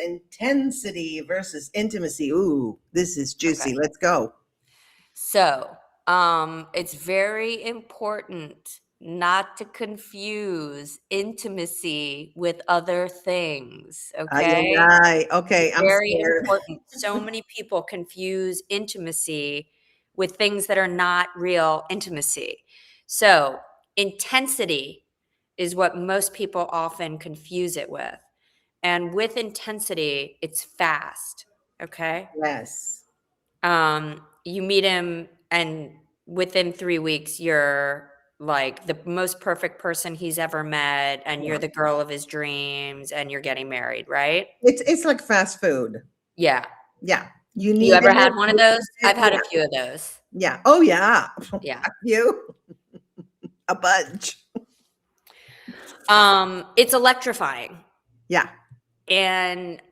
Intensity versus intimacy. Ooh, this is juicy. Okay. Let's go. So, it's very important not to confuse intimacy with other things, Ay, okay? ay, ay. Okay, It's I'm very scared. important. So many people confuse intimacy with things that are not real intimacy. So, intensity is what most people often confuse it with. And with intensity, it's fast, okay? Yes. You meet him, and within 3 weeks, you're like the most perfect person he's ever met, and you're Yeah. the girl of his dreams, and you're getting married, right? It's like fast food. Yeah. Yeah. You You need ever it. had one of You those? want I've it. had a Yeah. few of those. Yeah. Oh yeah. Yeah. You a bunch. It's electrifying. Yeah. And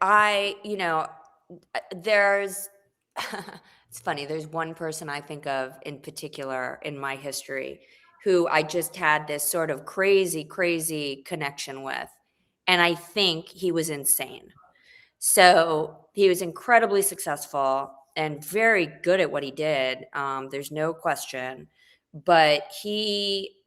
there's it's funny, there's one person I think of in particular in my history who I just had this sort of crazy, crazy connection with. And I think he was insane. So he was incredibly successful and very good at what he did. There's no question. But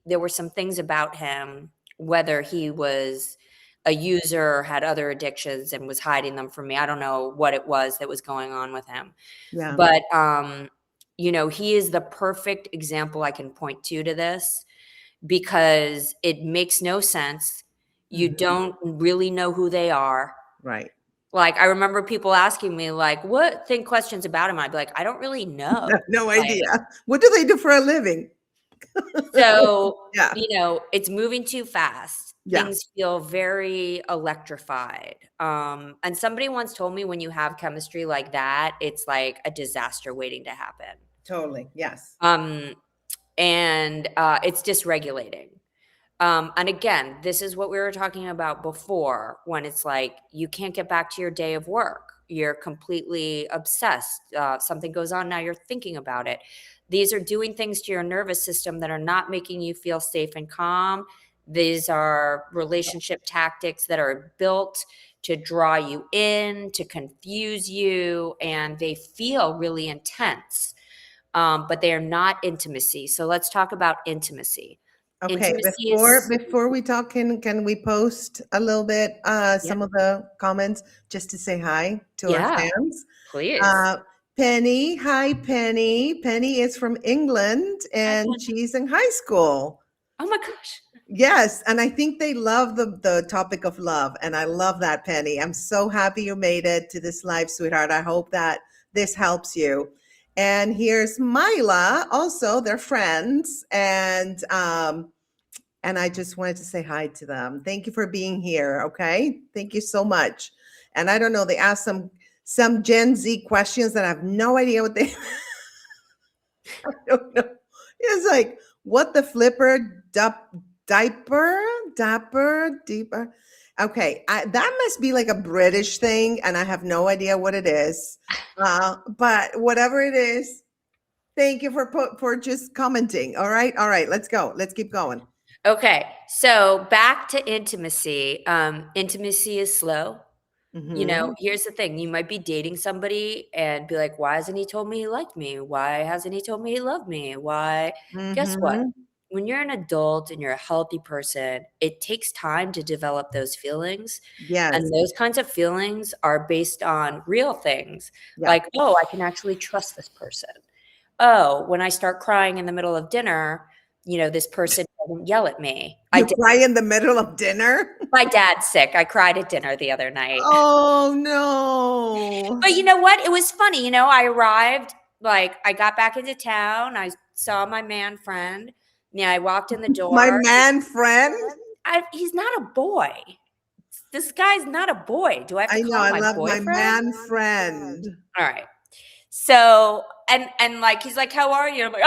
there were some things about him, whether he was a user or had other addictions and was hiding them from me. I don't know what it was that was going on with him. Yeah. But, he is the perfect example I can point to this because it makes no sense. You Mhm. don't really know who they are. Right. Like, I remember people asking me, like, "What think questions about him?" I'd be like, "I don't really know." No Like, idea. What do they do for a living? so, Yeah. it's moving too fast. Yeah. Things feel very electrified. And somebody once told me when you have chemistry like that, it's like a disaster waiting to happen. Totally. Yes. Um, and it's dysregulating. And again, this is what we were talking about before when it's like you can't get back to your day of work. You're completely obsessed. Something goes on now, you're thinking about it. These are doing things to your nervous system that are not making you feel safe and calm. These are relationship tactics that are built to draw you in, to confuse you, and they feel really intense, but they are not intimacy. So let's talk about intimacy. Okay, Intimacy before is before we talk, can we post a little bit yeah, some of the comments just to say hi to our yeah, fans? please. Uh, Penny, hi Penny. Penny is from England Hi, and Pen. she's in high school. Oh my gosh. Yes, and I think they love the topic of love, and I love that, Penny. I'm so happy you made it to this live, sweetheart. I hope that this helps you. And here's Mila, also they're friends, and I just wanted to say hi to them. Thank you for being here. Okay, thank you so much. And I don't know, they asked some Gen Z questions that I have no idea what they. I don't know. It's like what the flipper diaper dapper deeper. Okay, that must be like a British thing, and I have no idea what it is. But whatever it is, thank you for just commenting. All right, all right. Let's go. Let's keep going. Okay, so back to intimacy. Intimacy is slow. Hmm. Here's the thing. You might be dating somebody and be like, why hasn't he told me he liked me? Why hasn't he told me he loved me? Why? Guess what? Hmm. When you're an adult and you're a healthy person, it takes time to develop those feelings. Yes. And those kinds of feelings are based on real things Yeah. like, oh, I can actually trust this person. Oh, when I start crying in the middle of dinner, this person doesn't yell at me. I You did. cry in the middle of dinner? My dad's sick. I cried at dinner the other night. Oh no. But you know what? It was funny. I arrived, like, I got back into town. I saw my man friend. Yeah, I walked in the My door. man friend? He's not a boy. This guy's not a boy. Do I have to I know, call him I my love my boyfriend? man friend. All right. So, and like, he's like, how are you? I'm like,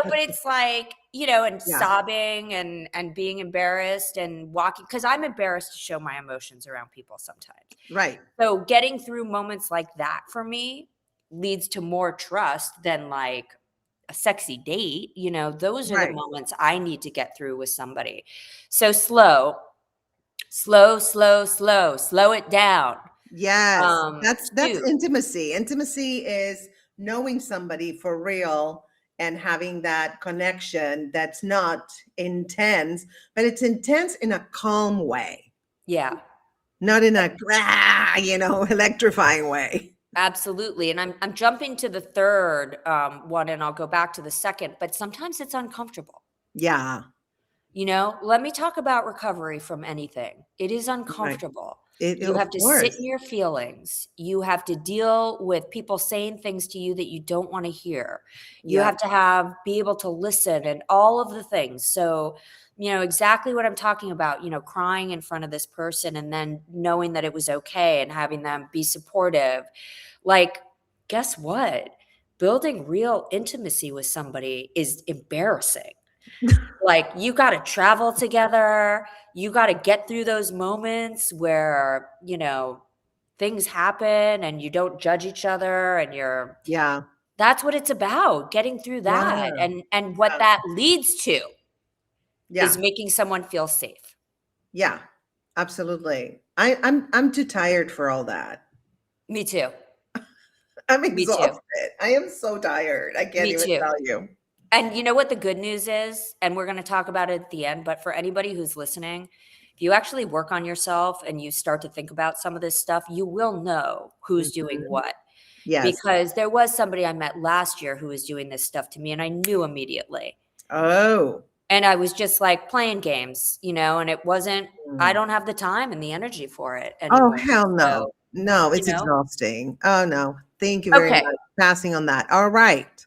but it's like, and Yeah. sobbing and being embarrassed and walking, because I'm embarrassed to show my emotions around people sometimes. Right. So getting through moments like that for me leads to more trust than like a sexy date. Those are the Right. moments I need to get through with somebody. So slow. Slow, slow, slow. Slow it down. Yes, that's 2. intimacy. Intimacy is knowing somebody for real and having that connection that's not intense, but it's intense in a calm way, Yeah. not in a electrifying way. Absolutely. And I'm jumping to the third one, and I'll go back to the second, but sometimes it's uncomfortable. Yeah, Let me talk about recovery from anything. It is right. uncomfortable. It You of have to sit course. in your feelings. You have to deal with people saying things to you that you don't want to hear. You Yep. have to be able to listen and all of the things. So, exactly what I'm talking about, crying in front of this person and then knowing that it was okay and having them be supportive. Like, guess what? Building real intimacy with somebody is embarrassing. Like, you gotta travel together, you gotta get through those moments where, things happen and you don't judge each other and Yeah. that's what it's about, getting through that, Yeah. and what Yeah. that leads to is Yeah. making someone feel safe. Yeah. Absolutely. I'm too tired for all that. Me too. I'm Me too. exhausted. I am so tired. I can't Me even too. tell you. And you know what the good news is? And we're gonna talk about it at the end, but for anybody who's listening, if you actually work on yourself and you start to think about some of this stuff, you will know who's doing Mhm. what. Yes. Because there was somebody I met last year who was doing this stuff to me, and I knew immediately. Oh. And I was just like playing games, and it wasn't, I Mm. don't have the time and the energy for it Oh, anymore. hell no. So, No, you it's know? exhausting. Oh, no. Thank you very Okay. much. Passing on that. All right.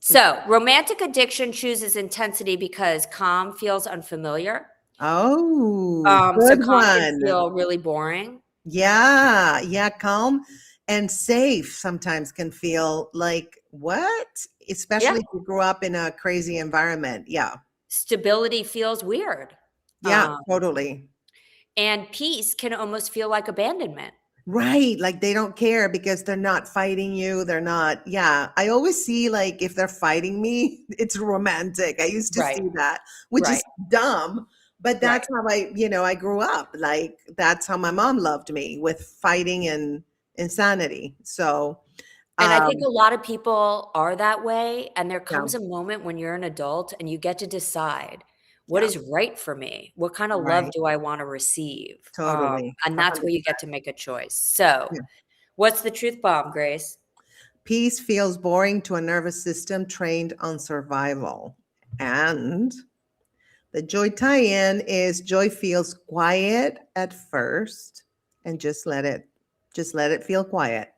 So, romantic addiction chooses intensity because calm feels unfamiliar. Oh, So good calm can one. feel really boring. Yeah. Yeah. Calm and safe sometimes can feel like, what? Yeah. Especially if you grew up in a crazy environment. Yeah. Stability feels weird. Yeah. Um, Totally. and peace can almost feel like abandonment. Right, like they don't care because they're not fighting you, they're not yeah, I always see, like, if they're fighting me, it's romantic. I used to Right. see that, which is Right. dumb, but Right. that's how I grew up, like, that's how my mom loved me, with fighting and insanity, so, And I think um, a lot of people are that way, and there yeah, comes a moment when you're an adult and you get to decide, what yeah, is right for me? What kind of love right, do I wanna receive? totally, And that's where you get 100%, to make a choice. So, yeah. what's the truth bomb, Grace? Peace feels boring to a nervous system trained on survival, and the joy tie-in is joy feels quiet at first and just let it feel quiet.